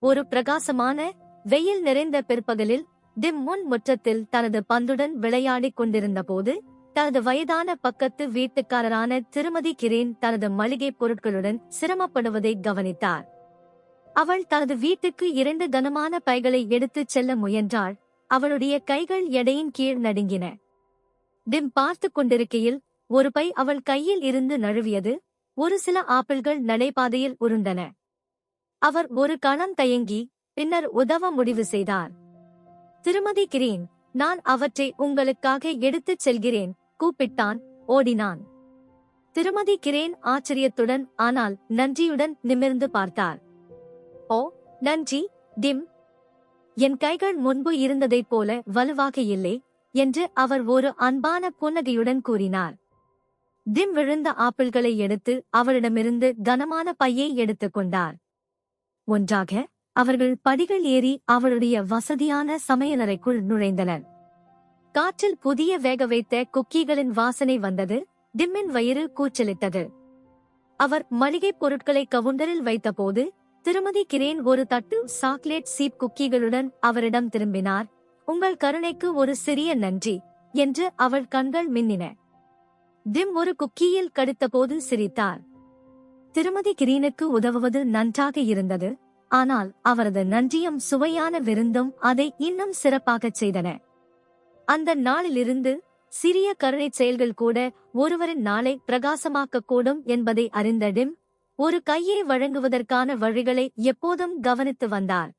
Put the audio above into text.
ஒரு பிரகாசமான வெயில் நிறைந்த பிற்பகலில் டிம் முன் முற்றத்தில் தனது பந்துடன் விளையாடிக் கொண்டிருந்தபோது தனது வயதான பக்கத்து வீட்டுக்காரரான திருமதி கிரேன் தனது மளிகைப் பொருட்களுடன் சிரமப்படுவதை கவனித்தார். அவள் தனது வீட்டுக்கு 2 கனமான பைகளை எடுத்துச் செல்ல முயன்றாள். அவளுடைய கைகள் எடையின் கீழ் நடுங்கின. டிம் பார்த்து கொண்டிருக்கையில் ஒரு பை அவள் கையில் இருந்து நழுவியது. ஒரு சில ஆப்பிள்கள் நடைபாதையில் உருண்டன. அவர் ஒரு கணம் தயங்கி பின்னர் உதவ முடிவு செய்தார். திருமதி கிரேன், நான் அவற்றை உங்களுக்காக எடுத்துச் செல்கிறேன், கூப்பிட்டான். ஓடினான். திருமதி கிரேன் ஆச்சரியத்துடன் ஆனால் நன்றியுடன் நிமிர்ந்து பார்த்தார். ஓ, நன்றி, டிம். என் கைகள் முன்பு இருந்ததைப் போல வலுவாக இல்லை என்று அவர் ஒரு அன்பான புன்னகையுடன் கூறினார். டிம் விழுந்த ஆப்பிள்களை எடுத்து அவளிடமிருந்து கனமான பையை எடுத்துக் கொண்டார். ஒன்றாக அவர்கள் படிகள் ஏறி அவளுடைய வசதியான சமையலறைக்குள் நுழைந்தனர். காற்றில் புதிய வேக வைத்த குக்கீகளின் வாசனை வந்தது. டிம்மின் வயிறு கூச்சலிட்டது. அவர் மளிகைப் பொருட்களை கவுண்டரில் வைத்தபோது திருமதி கிரேன் ஒரு தட்டு சாக்லேட் சீப் குக்கீகளுடன் அவரிடம் திரும்பினார். உங்கள் கருணைக்கு ஒரு சிறிய நன்றி என்று அவள் கண்கள் மின்னின. டிம் ஒரு குக்கியில் கடித்தபோது சிரித்தார். திருமதி கிரீனுக்கு உதவுவது நன்றாக இருந்தது, ஆனால் அவரது நன்றியும் சுவையான விருந்தும் அதை இன்னும் சிறப்பாகச் செய்தன. அந்த நாளிலிருந்து சிறிய கருணைச் செயல்கள் கூட ஒருவரின் நாளை பிரகாசமாக்கக்கூடும் என்பதை அறிந்த டிம் ஒரு கையை வழங்குவதற்கான வழிகளை எப்போதும் கவனித்து வந்தார்.